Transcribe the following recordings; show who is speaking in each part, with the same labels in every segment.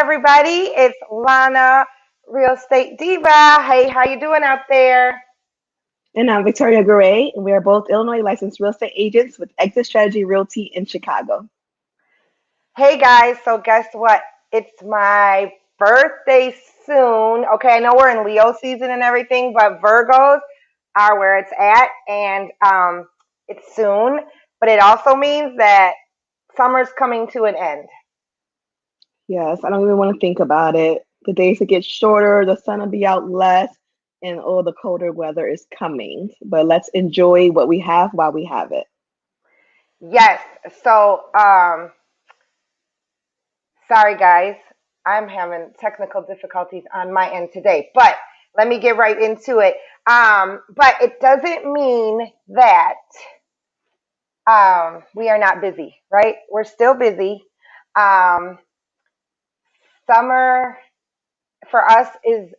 Speaker 1: everybody. It's Lana, Real Estate Diva. Hey, how you doing out there?
Speaker 2: And I'm Victoria Garay, and we are both Illinois licensed real estate agents with Exit Strategy Realty in Chicago.
Speaker 1: Hey guys, so guess what? It's my birthday soon. Okay, I know we're in Leo season and everything, but Virgos are where it's at, and it's soon. But it also means that summer's coming to an end.
Speaker 2: Yes, I don't even want to think about it. The days will get shorter, the sun will be out less, and all the colder weather is coming. But let's enjoy what we have while we have it.
Speaker 1: Yes. So, sorry guys, I'm having technical difficulties on my end today, but let me get right into it. But it doesn't mean that we are not busy, right? We're still busy. Um, Summer for us is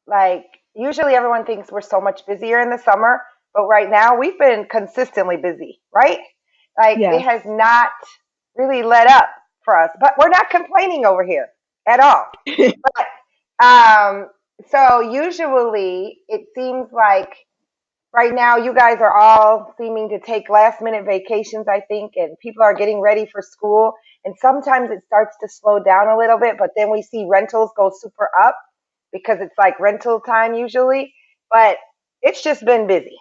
Speaker 1: like usually everyone thinks we're so much busier in the summer, but right now we've been consistently busy, right? Like it
Speaker 2: Yes.
Speaker 1: has not really let up for us, but we're not complaining over here at all. Um, so usually it seems like right now you guys are all seeming to take last minute vacations, I think, and people are getting ready for school. And sometimes it starts to slow down a little bit, but then we see rentals go super up because it's like rental time usually. But it's just been busy.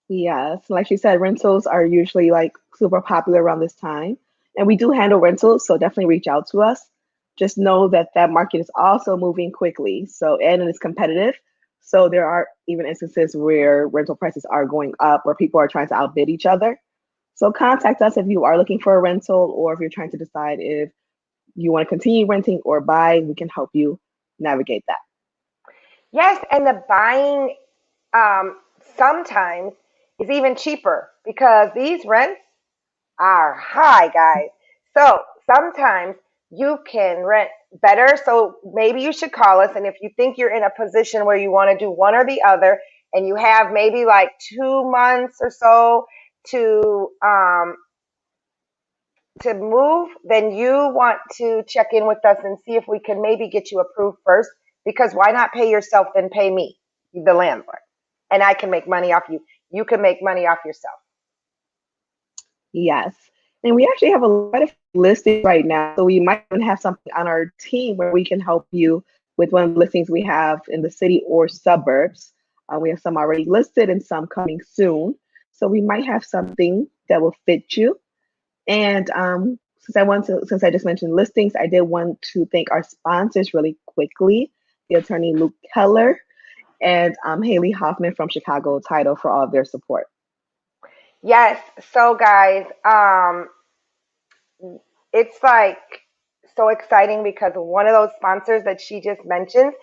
Speaker 2: Yes, like you said, rentals are usually like super popular around this time. And we do handle rentals, so definitely reach out to us. Just know that that market is also moving quickly. So, and it's competitive. So there are even instances where rental prices are going up or people are trying to outbid each other. So contact us if you are looking for a rental or if you're trying to decide if you want to continue renting or buy, we can help you navigate that.
Speaker 1: Yes, and the buying um, sometimes is even cheaper because these rents are high, guys. So sometimes you can rent better. So maybe you should call us. And if you think you're in a position where you want to do one or the other, and you have maybe like 2 months or so to move, then you want to check in with us and see if we can maybe get you approved first. Because why not pay yourself then pay me, the landlord, and I can make money off you. You can make money off yourself.
Speaker 2: Yes. And we actually have a lot of listings right now. So we might even have something on our team where we can help you with one of the listings we have in the city or suburbs. We have some already listed and some coming soon. So we might have something that will fit you. And since I just mentioned listings, I did want to thank our sponsors really quickly, the attorney Luke Keller and Haley Hoffman from Chicago Title for all of their support.
Speaker 1: Yes. So guys, it's like so exciting because one of those sponsors that she just mentioned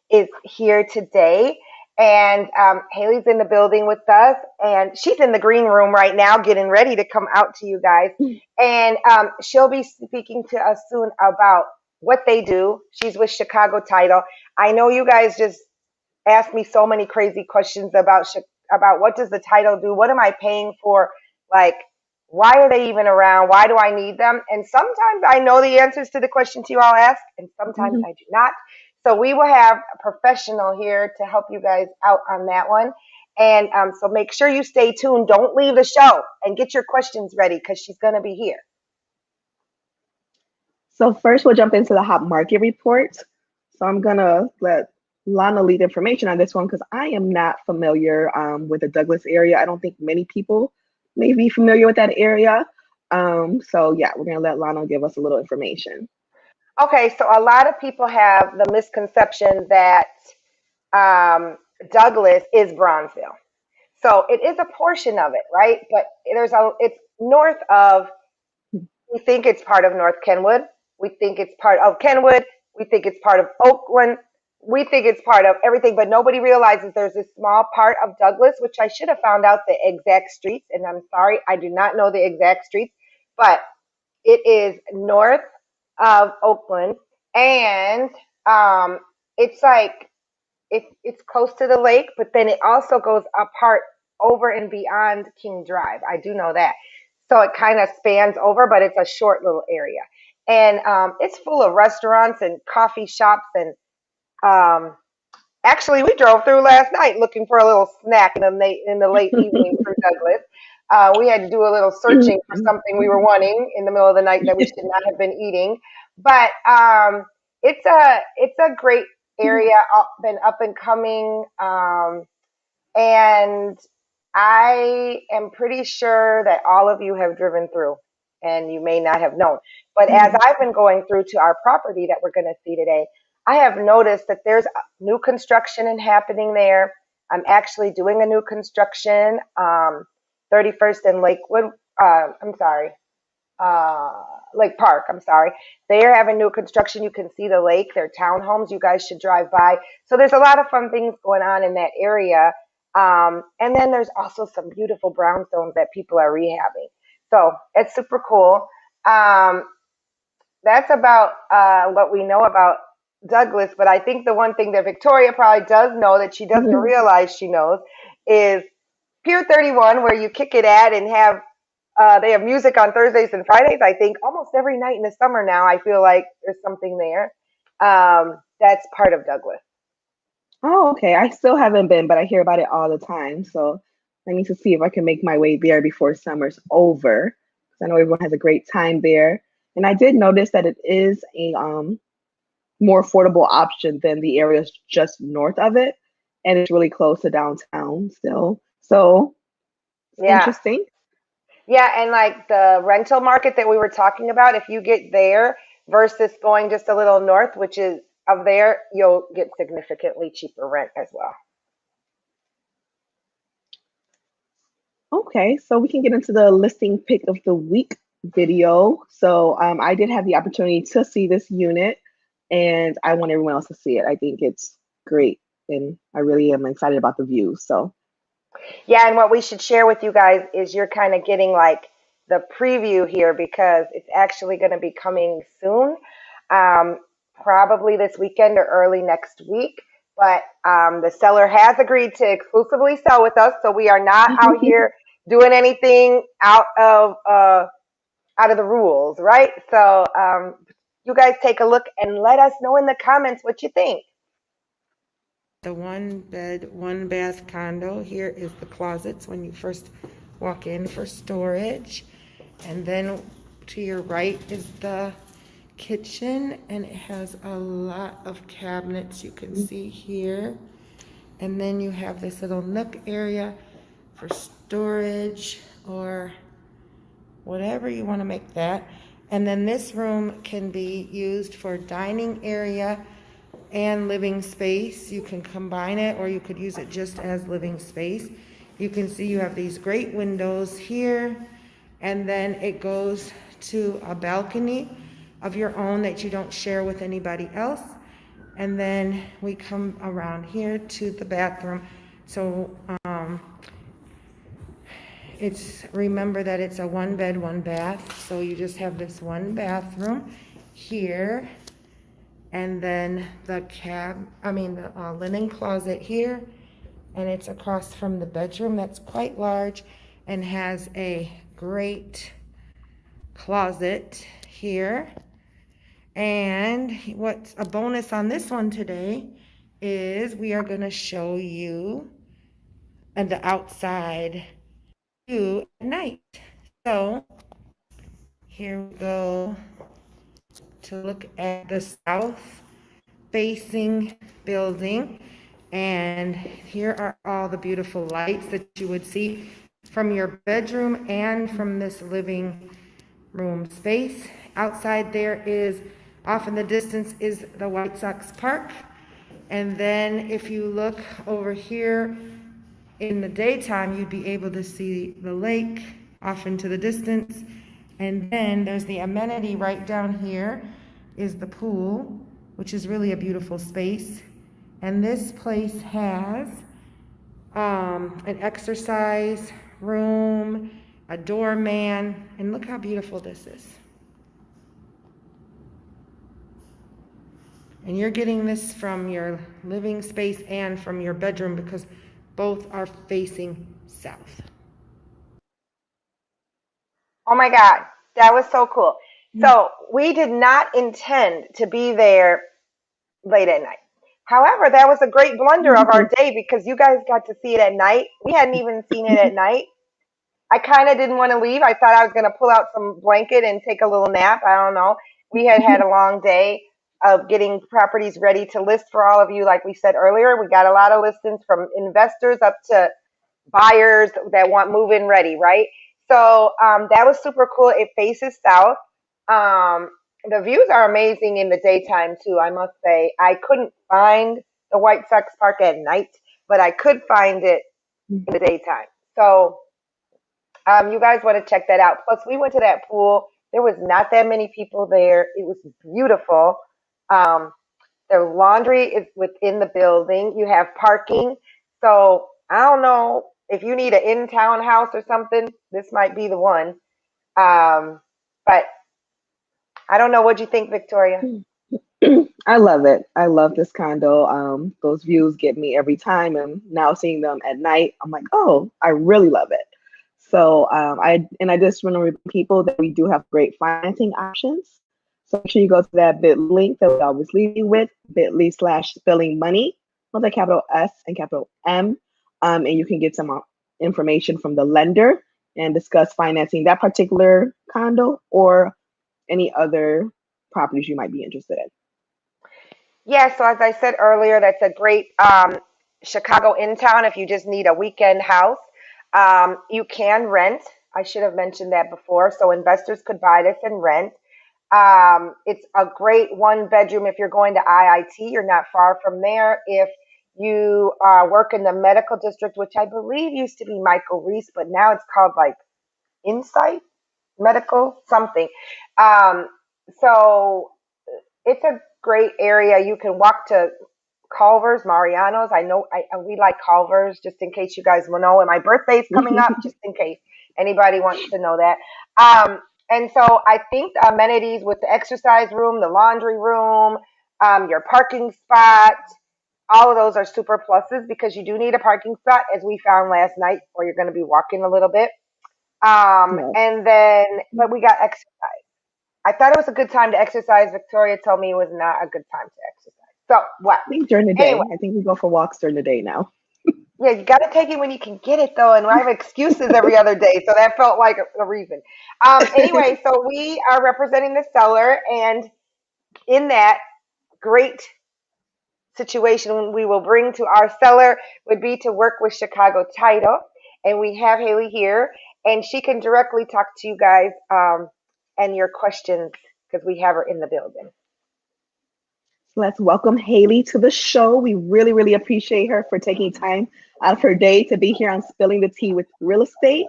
Speaker 1: is here today. And Haley's in the building with us, and she's in the green room right now getting ready to come out to you guys. And she'll be speaking to us soon about what they do. She's with Chicago Title. I know you guys just asked me so many crazy questions about what does the title do? What am I paying for? Like, why are they even around? Why do I need them? And sometimes I know the answers to the questions you all ask, and sometimes I do not. So we will have a professional here to help you guys out on that one. And so make sure you stay tuned. Don't leave the show and get your questions ready because she's going to be here.
Speaker 2: So first we'll jump into the hot market report. So I'm gonna let Lana lead information on this one because I am not familiar with the Douglas area. I don't think many people may be familiar with that area. So yeah, we're gonna let Lana give us a little information.
Speaker 1: Okay, so a lot of people have the misconception that um, Douglas is Bronzeville. So it is a portion of it, right? But it's north of, we think it's part of North Kenwood. We think it's part of Kenwood. We think it's part of Oakland. We think it's part of everything, but nobody realizes there's this small part of Douglas, which I should have found out the exact streets. And I'm sorry, I do not know the exact streets, but it is north of Oakland. And um, it's like, it's close to the lake, but then it also goes apart over and beyond King Drive. I do know that. So it kind of spans over, but it's a short little area. and it's full of restaurants and coffee shops and um, actually, we drove through last night looking for a little snack in the late evening through Douglas. We had to do a little searching for something we were wanting in the middle of the night that we should not have been eating. But it's a great area, been up and coming, and I am pretty sure that all of you have driven through, and you may not have known. But as I've been going through to our property that we're going to see today, I have noticed that there's new construction happening there. I'm actually doing a new construction, 31st and Lakewood. I'm sorry, Lake Park. I'm sorry. They are having new construction. You can see the lake. They're townhomes. You guys should drive by. So there's a lot of fun things going on in that area. And then there's also some beautiful brownstones that people are rehabbing. So it's super cool. That's about what we know about Douglas. But I think the one thing that Victoria probably does know that she doesn't realize she knows is Pier 31, where you kick it at and have they have music on Thursdays and Fridays. I think almost every night in the summer now. I feel like there's something there. That's part of Douglas.
Speaker 2: Oh, okay. I still haven't been, but I hear about it all the time. So I need to see if I can make my way there before summer's over. Because I know everyone has a great time there. And I did notice that it is a more affordable option than the areas just north of it. And it's really close to downtown still. So it's
Speaker 1: Yeah.
Speaker 2: interesting.
Speaker 1: Yeah, and like the rental market that we were talking about, if you get there versus going just a little north, which is of there, you'll get significantly cheaper rent as well.
Speaker 2: Okay, so we can get into the listing pick of the week video. So I did have the opportunity to see this unit and I want everyone else to see it. I think it's great and I really am excited about the view. So
Speaker 1: Yeah, and what we should share with you guys is you're kind of getting like the preview here because it's actually going to be coming soon, um, probably this weekend or early next week. But the seller has agreed to exclusively sell with us, so we are not out here doing anything out of the rules, right? So you guys take a look and let us know in the comments what you think.
Speaker 3: The one bed, one bath condo. Here is the closets when you first walk in for storage. And then to your right is the kitchen, and it has a lot of cabinets you can see here. And then you have this little nook area for storage or whatever you want to make that. And then this room can be used for dining area and living space. You can combine it or you could use it just as living space. You can see you have these great windows here, and then it goes to a balcony of your own that you don't share with anybody else. And then we come around here to the bathroom. So remember that it's a one bed, one bath. So you just have this one bathroom here. And then the linen closet here, and it's across from the bedroom that's quite large and has a great closet here. And what's a bonus on this one today is we are going to show you the outside view at night. So here we go to look at the south facing building, and here are all the beautiful lights that you would see from your bedroom and from this living room space. Outside there is, off in the distance, is the White Sox Park. And then if you look over here in the daytime, you'd be able to see the lake off into the distance. And then there's the amenity right down here is the pool, which is really a beautiful space. And this place has an exercise room, a doorman, and look how beautiful this is. And you're getting this from your living space and from your bedroom because both are facing south.
Speaker 1: Oh my God, that was so cool. So we did not intend to be there late at night. However, that was a great blunder of our day because you guys got to see it at night. We hadn't even seen it at night. I kind of didn't want to leave. I thought I was going to pull out some blanket and take a little nap. I don't know. We had had a long day of getting properties ready to list for all of you. Like we said earlier, we got a lot of listings from investors up to buyers that want move-in ready, right? So that was super cool. It faces south. Um, the views are amazing in the daytime too, I must say. I couldn't find the White Sox Park at night, but I could find it in the daytime. So you guys want to check that out. Plus, we went to that pool. There was not that many people there. It was beautiful. Um, the laundry is within the building. You have parking. So I don't know if you need an in-town house or something. This might be the one. But I don't know. What'd you think, Victoria?
Speaker 2: I love it. I love this condo. Those views get me every time, and now seeing them at night, I'm like, oh, I really love it. So I just want to remind people that we do have great financing options. So make sure you go to that bit link that we always leave you with, bit.ly/spilling money with a capital S and capital M, and you can get some information from the lender and discuss financing that particular condo or any other properties you might be interested in.
Speaker 1: Yeah, so as I said earlier, that's a great Chicago in town if you just need a weekend house. You can rent. I should have mentioned that before. So investors could buy this and rent. It's a great one bedroom if you're going to IIT. You're not far from there. If you work in the medical district, which I believe used to be Michael Reese, but now it's called like Insight Medical something. Um, so it's a great area. You can walk to Culver's, Mariano's. I know we like Culver's, just in case you guys will know. And my birthday's coming up, just in case anybody wants to know that. And so I think the amenities with the exercise room, the laundry room, your parking spot, all of those are super pluses because you do need a parking spot, as we found last night, or you're going to be walking a little bit. And then, but we got exercise. I thought it was a good time to exercise. Victoria told me it was not a good time to exercise. So what?
Speaker 2: I think during the day.
Speaker 1: Anyway,
Speaker 2: I think we go for walks during the day now.
Speaker 1: yeah, you got to take it when you can get it though. And I have excuses every other day, so that felt like a reason. Anyway, so we are representing the seller, and in that great situation we will bring to our seller would be to work with Chicago Title, and we have Haley here, and she can directly talk to you guys and your questions because we have her in the building.
Speaker 2: Let's welcome Haley to the show. We really, really appreciate her for taking time out of her day to be here on Spilling the Tea with Real Estate.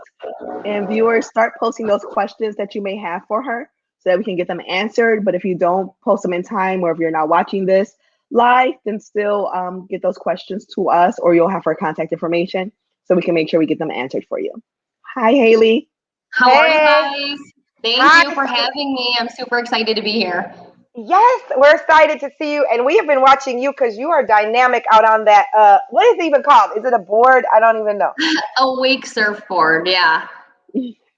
Speaker 2: And viewers, start posting those questions that you may have for her so that we can get them answered. But if you don't post them in time, or if you're not watching this live, then still get those questions to us, or you'll have her contact information so we can make sure we get them answered for you. Hi, Haley.
Speaker 4: How are you guys? Thank you for having me. I'm super excited to be here.
Speaker 1: Yes, we're excited to see you, and we have been watching you because you are dynamic out on that. What is it even called? Is it a board? I don't even know.
Speaker 4: A wake surfboard, yeah.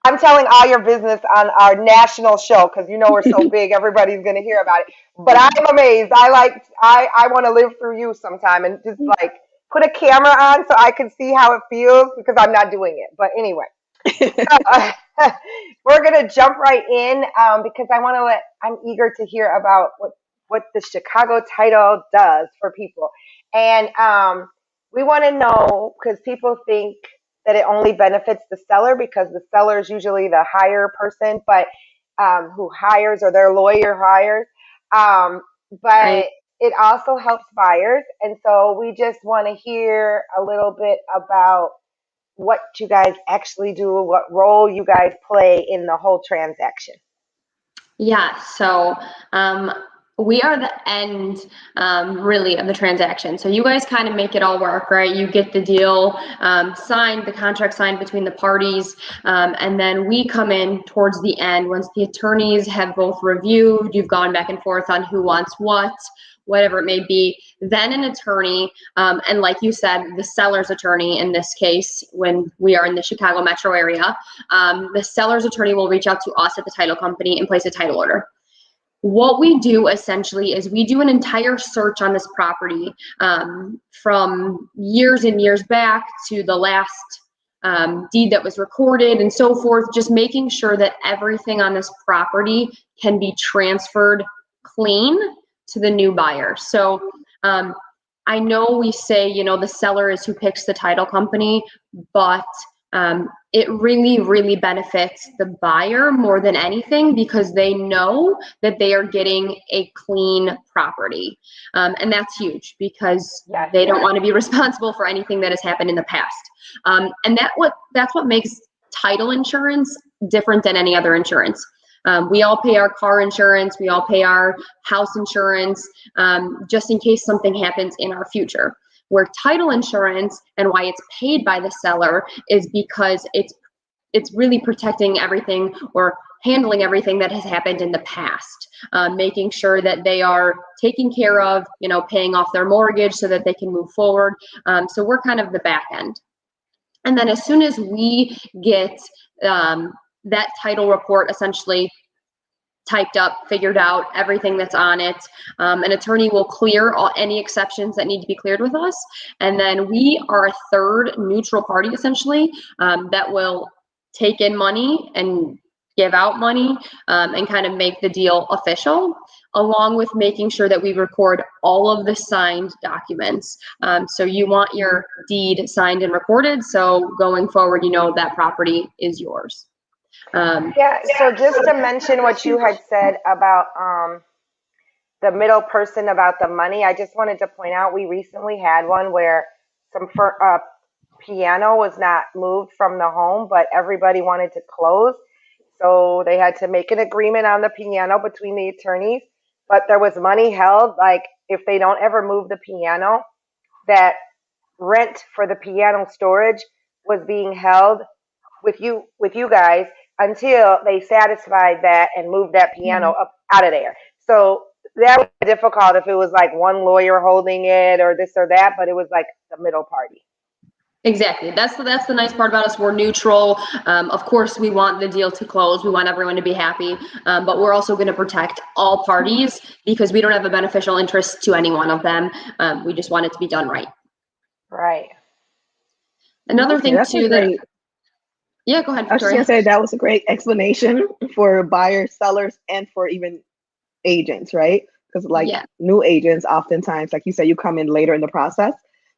Speaker 1: I'm telling all your business on our national show because you know we're so big, everybody's gonna hear about it. But I'm amazed. I want to live through you sometime and just like put a camera on so I can see how it feels because I'm not doing it. But anyway. We're gonna jump right in because I'm eager to hear about what the Chicago Title does for people, and we want to know because people think that it only benefits the seller because the seller is usually the hire person, but who hires or their lawyer hires, but right. It also helps buyers, and so we just want to hear a little bit about what you guys actually do, what role you guys play in the whole transaction.
Speaker 4: Yeah, so we are the end, really, of the transaction. So you guys kind of make it all work, right? You get the deal signed, the contract signed between the parties, and then we come in towards the end once the attorneys have both reviewed, you've gone back and forth on who wants what. whatever it may be, then an attorney, and like you said, the seller's attorney in this case, when we are in the Chicago metro area, the seller's attorney will reach out to us at the title company and place a title order. What we do essentially is we do an entire search on this property, from years and years back to the last deed that was recorded and so forth, just making sure that everything on this property can be transferred clean to the new buyer. So I know we say, you know, the seller is who picks the title company, but it really, really benefits the buyer more than anything because they know that they are getting a clean property. And that's huge because
Speaker 1: Yes.
Speaker 4: they don't want to be responsible for anything that has happened in the past. And that's what makes title insurance different than any other insurance. We all pay our car insurance, we all pay our house insurance, just in case something happens in our future. Where title insurance and why it's paid by the seller is because it's really protecting everything or handling everything that has happened in the past, making sure that they are taken care of, you know, paying off their mortgage so that they can move forward. So we're kind of the back end. And then as soon as we get that title report essentially typed up, figured out, everything that's on it, an attorney will clear any exceptions that need to be cleared with us. And then we are a third neutral party essentially that will take in money and give out money and kind of make the deal official, along with making sure that we record all of the signed documents. So you want your deed signed and recorded, so going forward, you know that property is yours.
Speaker 1: Yeah, so just to mention what you had said about the middle person about the money, I just wanted to point out we recently had one where some piano was not moved from the home, but everybody wanted to close. So they had to make an agreement on the piano between the attorneys, but there was money held, like if they don't ever move the piano, that rent for the piano storage was being held with you guys until they satisfied that and moved that piano up out of there. So that was difficult if it was like one lawyer holding it or this or that, but it was like the middle party.
Speaker 4: Exactly. That's the nice part about us. We're neutral. Of course, we want the deal to close. We want everyone to be happy, but we're also going to protect all parties because we don't have a beneficial interest to any one of them. We just want it to be done right.
Speaker 1: Right.
Speaker 4: Another thing
Speaker 2: that's
Speaker 4: too that. Yeah, go ahead, Victoria.
Speaker 2: I was just gonna say that was a great explanation for buyers, sellers, and for even agents, right? Because like new agents, oftentimes, like you said, you come in later in the process.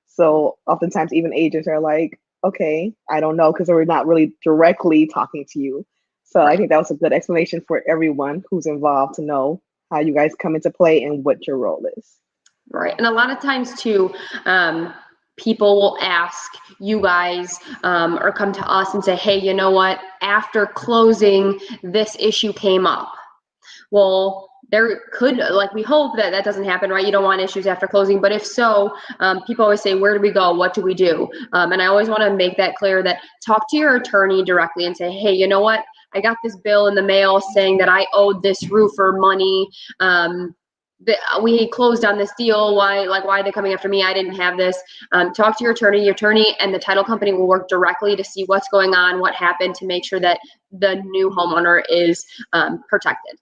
Speaker 2: So oftentimes even agents are like, okay, I don't know, because we're not really directly talking to you. So I think that was a good explanation for everyone who's involved to know how you guys come into play and what your role is.
Speaker 4: Right. And a lot of times too, people will ask you guys or come to us and say, hey, you know what? After closing, this issue came up. Well, there could, like, we hope that that doesn't happen, right? You don't want issues after closing, but if so, people always say, where do we go? What do we do? And I always want to make that clear that talk to your attorney directly and say, hey, you know what? I got this bill in the mail saying that I owed this roofer money. We closed on this deal. Why are they coming after me? I didn't have this. Talk to your attorney and the title company will work directly to see what's going on, what happened, to make sure that the new homeowner is protected.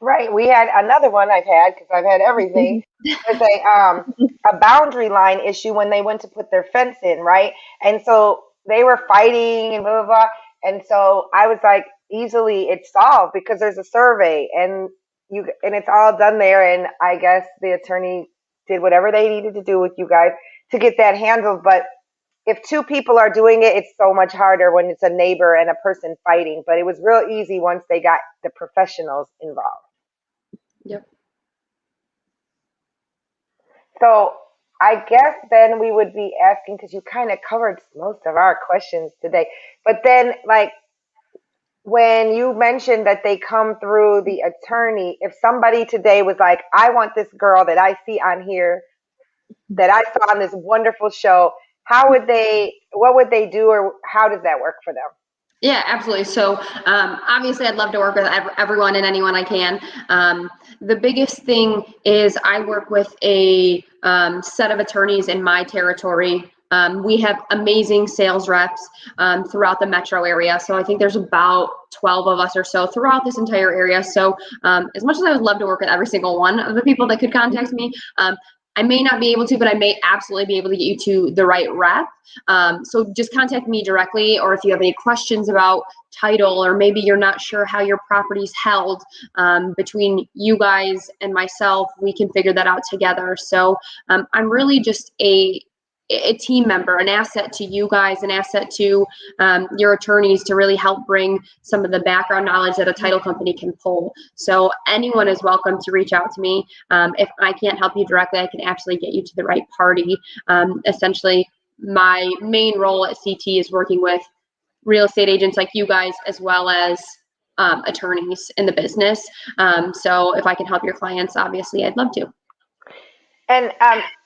Speaker 1: Right. We had another one I've had, because I've had everything. It was a boundary line issue when they went to put their fence in, right? And so they were fighting and blah, blah, blah. And so I was like, easily it's solved because there's a survey and it's all done there. And I guess the attorney did whatever they needed to do with you guys to get that handled. But if two people are doing it, it's so much harder when it's a neighbor and a person fighting. But it was real easy once they got the professionals involved.
Speaker 4: Yep.
Speaker 1: So I guess then we would be asking, because you kind of covered most of our questions today, but then like when you mentioned that they come through the attorney, if somebody today was like, I want this girl that I see on here, that I saw on this wonderful show, what would they do, or how does that work for them?
Speaker 4: Yeah, absolutely. So obviously, I'd love to work with everyone and anyone I can. The biggest thing is I work with a set of attorneys in my territory. We have amazing sales reps throughout the metro area. So I think there's about 12 of us or so throughout this entire area. So as much as I would love to work with every single one of the people that could contact me, I may not be able to, but I may absolutely be able to get you to the right rep. So just contact me directly, or if you have any questions about title, or maybe you're not sure how your property's held, between you guys and myself, we can figure that out together. So I'm really just a team member, an asset to you guys, an asset to your attorneys to really help bring some of the background knowledge that a title company can pull. So anyone is welcome to reach out to me. If I can't help you directly, I can absolutely get you to the right party. Essentially, my main role at CT is working with real estate agents like you guys, as well as attorneys in the business. So if I can help your clients, obviously I'd love to.
Speaker 1: And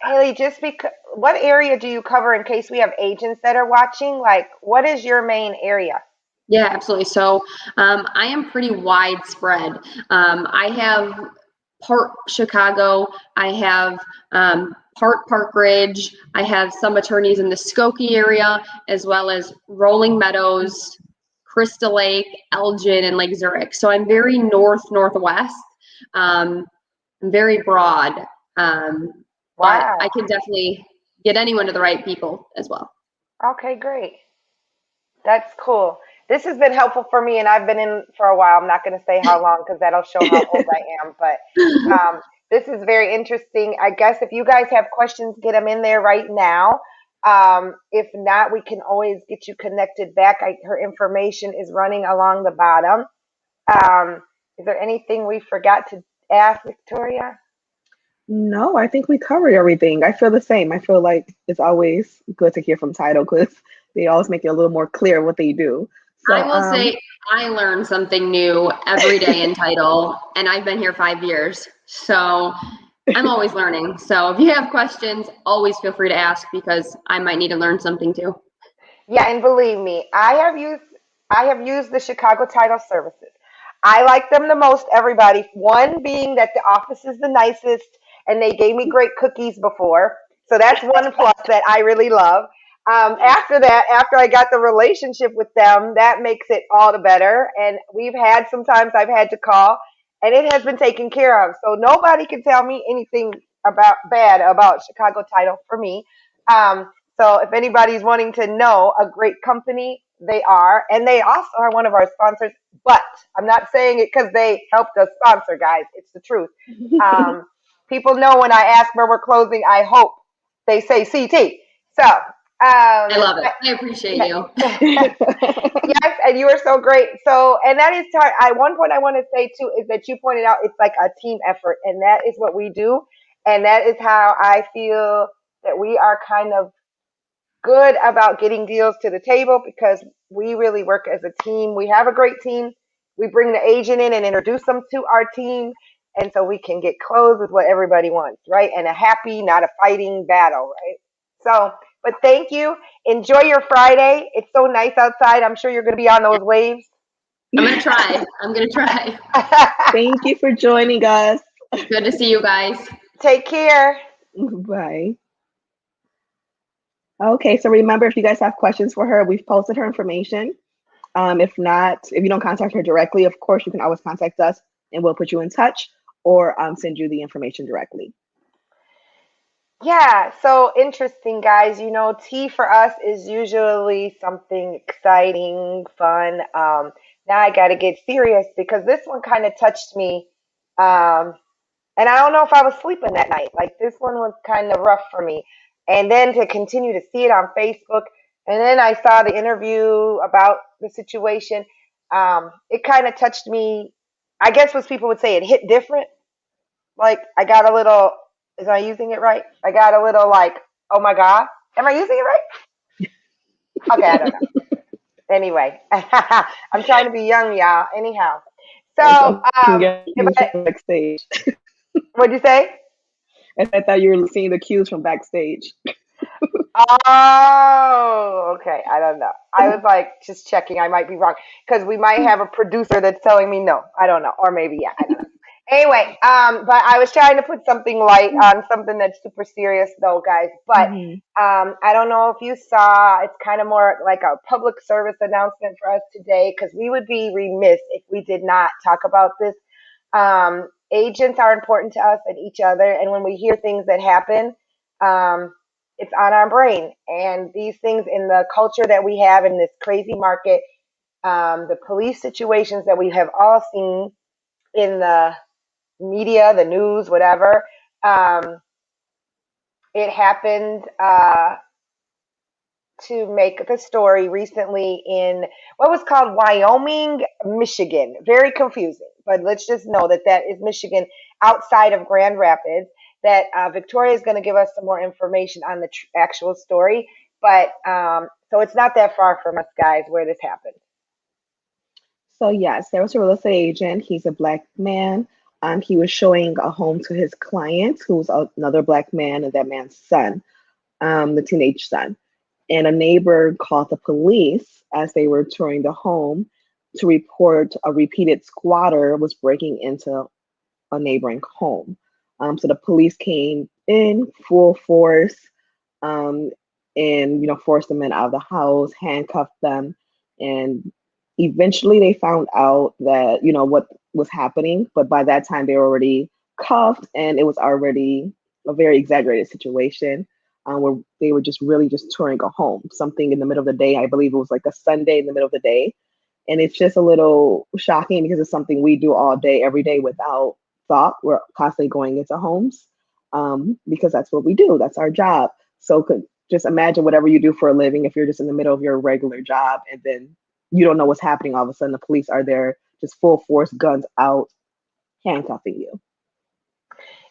Speaker 1: Haley, just because, what area do you cover in case we have agents that are watching? Like, what is your main area?
Speaker 4: Yeah, absolutely. So I am pretty widespread. I have part Chicago. I have part Park Ridge. I have some attorneys in the Skokie area, as well as Rolling Meadows, Crystal Lake, Elgin, and Lake Zurich. So I'm very northwest. I'm very broad. But
Speaker 1: Wow.
Speaker 4: I can definitely get anyone to the right people as well.
Speaker 1: Okay, great. That's cool. This has been helpful for me, and I've been in for a while. I'm not going to say how long because that'll show how old I am. But this is very interesting. I guess if you guys have questions, get them in there right now. If not, we can always get you connected back. Her information is running along the bottom. Is there anything we forgot to ask, Victoria?
Speaker 2: No, I think we covered everything. I feel the same. I feel like it's always good to hear from title because they always make it a little more clear what they do. So,
Speaker 4: I will say I learn something new every day in title, and I've been here 5 years. So I'm always learning. So if you have questions, always feel free to ask because I might need to learn something too.
Speaker 1: Yeah, and believe me, I have used the Chicago Title Services. I like them the most, everybody. One being that the office is the nicest and they gave me great cookies before. So that's one plus that I really love. After that, after I got the relationship with them, that makes it all the better. And sometimes I've had to call and it has been taken care of. So nobody can tell me anything about bad about Chicago Title for me. Um, so if anybody's wanting to know a great company, they are. And they also are one of our sponsors. But I'm not saying it because they helped us sponsor, guys. It's the truth. Um, People know when I ask where we're closing, I hope they say CT. So,
Speaker 4: I love it. I appreciate you.
Speaker 1: yes, and you are so great. So, and that is, one point I want to say too is that you pointed out it's like a team effort, and that is what we do. And that is how I feel that we are kind of good about getting deals to the table because we really work as a team. We have a great team. We bring the agent in and introduce them to our team. And so we can get closed with what everybody wants, right? And a happy, not a fighting battle, right? So, but thank you. Enjoy your Friday. It's so nice outside. I'm sure you're going to be on those waves.
Speaker 4: I'm going to try. I'm going to try.
Speaker 2: Thank you for joining us.
Speaker 4: Good to see you guys.
Speaker 1: Take care.
Speaker 2: Bye. Okay, so remember, if you guys have questions for her, we've posted her information. If not, if you don't contact her directly, of course, you can always contact us and we'll put you in touch or send you the information directly.
Speaker 1: Yeah, so interesting, guys. You know, tea for us is usually something exciting, fun. Now I got to get serious because this one kind of touched me. And I don't know if I was sleeping that night. Like, this one was kind of rough for me. And then to continue to see it on Facebook, and then I saw the interview about the situation. It kind of touched me. I guess what people would say, it hit different. Like, I got a little, am I using it right? I got a little like, oh my God. Am I using it right? Okay, I don't know. Anyway, I'm trying to be young, y'all. Anyhow. So,
Speaker 2: backstage.
Speaker 1: What'd you say?
Speaker 2: I thought you were seeing the cues from backstage.
Speaker 1: Oh, okay. I don't know. I was like just checking. I might be wrong because we might have a producer that's telling me no. I don't know, or maybe yeah. I don't know. Anyway, but I was trying to put something light on something that's super serious, though, guys. But
Speaker 2: Hmm.
Speaker 1: I don't know if you saw. It's kind of more like a public service announcement for us today because we would be remiss if we did not talk about this. Agents are important to us and each other, and when we hear things that happen, um, it's on our brain. And these things in the culture that we have in this crazy market, the police situations that we have all seen in the media, the news, whatever. Um, it happened to make the story recently in what was called Wyoming, Michigan. Very confusing, but let's just know that that is Michigan outside of Grand Rapids. That Victoria is going to give us some more information on the actual story, but so it's not that far from us, guys, where this happened.
Speaker 2: So yes, there was a real estate agent. He's a black man. He was showing a home to his client, who's another black man, and that man's son, the teenage son. And a neighbor called the police as they were touring the home to report a repeated squatter was breaking into a neighboring home. So the police came in full force, um, and forced the men out of the house, handcuffed them, and eventually they found out that what was happening. But by that time, they were already cuffed, and it was already a very exaggerated situation. Where they were just really just touring a home, something in the middle of the day. I believe it was like a Sunday in the middle of the day, and it's just a little shocking because it's something we do all day, every day without thought. We're constantly going into homes because that's what we do. That's our job. So could just imagine whatever you do for a living if you're just in the middle of your regular job and then you don't know what's happening. All of a sudden, the police are there, just full force, guns out, handcuffing you.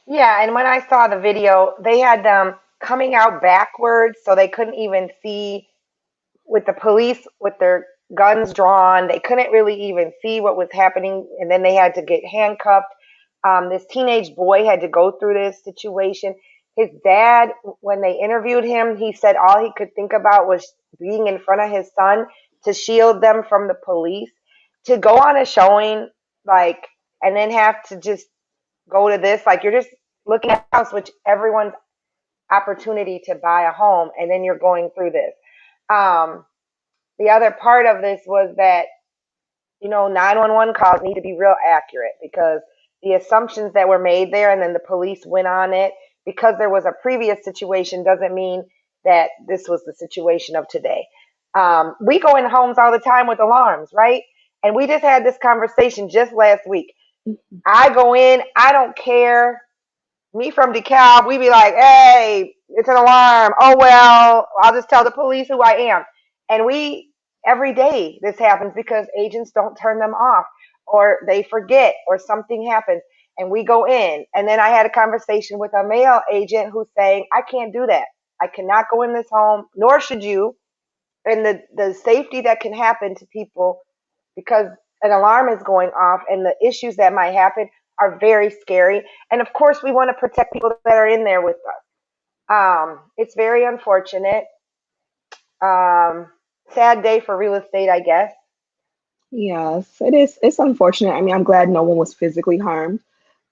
Speaker 1: Yeah, and when I saw the video, they had them coming out backwards, so they couldn't even see with the police with their guns drawn. They couldn't really even see what was happening, and then they had to get handcuffed. This teenage boy had to go through this situation. His dad, when they interviewed him, he said all he could think about was being in front of his son to shield them from the police. To go on a showing, like, and then have to just go to this, like, you're just looking at a house, which everyone's opportunity to buy a home, and then you're going through this. Um, the other part of this was that 911 calls need to be real accurate because the assumptions that were made there and then the police went on it because there was a previous situation doesn't mean that this was the situation of today. We go in homes all the time with alarms, right? And we just had this conversation just last week. I go in, I don't care. Me from DeKalb, we be like, hey, it's an alarm. Oh, well, I'll just tell the police who I am. And every day this happens because agents don't turn them off or they forget or something happens and we go in. And then I had a conversation with a male agent who's saying, I can't do that. I cannot go in this home, nor should you. And the safety that can happen to people because an alarm is going off and the issues that might happen are very scary. And of course, we want to protect people that are in there with us. It's very unfortunate. Um, Sad day for real estate, I guess.
Speaker 2: Yes, it is. It's unfortunate. I mean, I'm glad no one was physically harmed,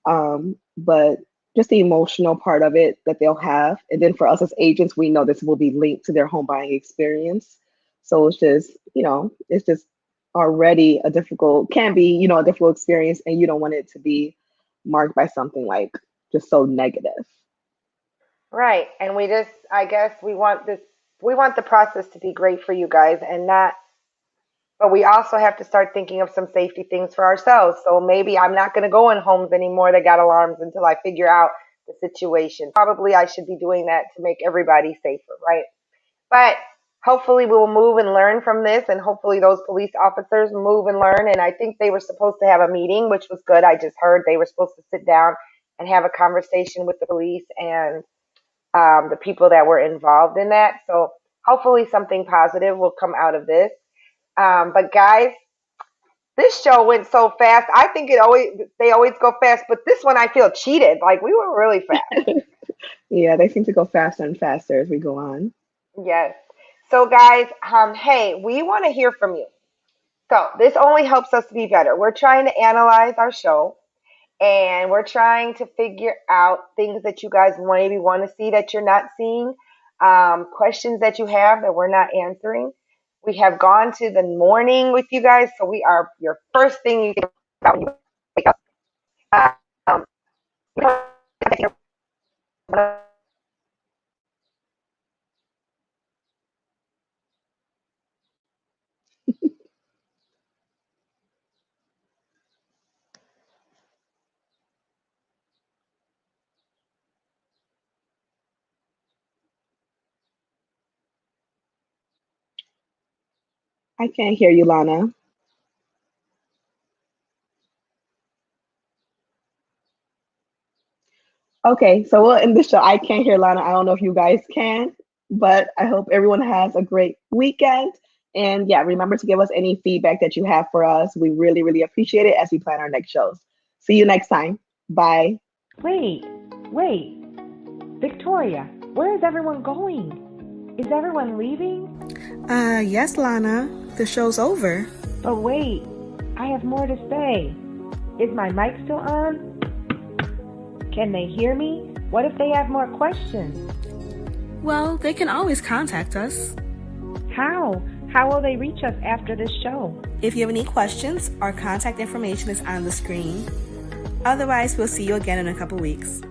Speaker 2: but just the emotional part of it that they'll have. And then for us as agents, we know this will be linked to their home buying experience. So it's just already a difficult, can be, a difficult experience, and you don't want it to be marked by something like just so negative.
Speaker 1: Right. And I guess we want the process to be great for you guys and not, but we also have to start thinking of some safety things for ourselves. So maybe I'm not going to go in homes anymore that got alarms until I figure out the situation. Probably I should be doing that to make everybody safer, right? But hopefully we will move and learn from this, and hopefully those police officers move and learn. And I think they were supposed to have a meeting, which was good. I just heard they were supposed to sit down and have a conversation with the police and the people that were involved in that. So hopefully something positive will come out of this. But guys, this show went so fast. I think they always go fast, but this one I feel cheated. Like we were really fast.
Speaker 2: Yeah, they seem to go faster and faster as we go on.
Speaker 1: Yes. So guys, hey, we want to hear from you. So this only helps us be better. We're trying to analyze our show and we're trying to figure out things that you guys maybe want to see that you're not seeing, questions that you have that we're not answering. We have gone to the morning with you guys, so we are your first thing you think about when you wake up. Um,
Speaker 2: I can't hear you, Lana. Okay, so we'll end the show. I can't hear Lana. I don't know if you guys can, but I hope everyone has a great weekend. And yeah, remember to give us any feedback that you have for us. We really, really appreciate it as we plan our next shows. See you next time. Bye.
Speaker 5: Wait, wait. Victoria, where is everyone going? Is everyone leaving?
Speaker 6: Yes, Lana. The show's over.
Speaker 5: But wait, I have more to say. Is my mic still on? Can they hear me? What if they have more questions?
Speaker 6: Well, they can always contact us.
Speaker 5: How? How will they reach us after this show?
Speaker 6: If you have any questions, our contact information is on the screen. Otherwise, we'll see you again in a couple weeks.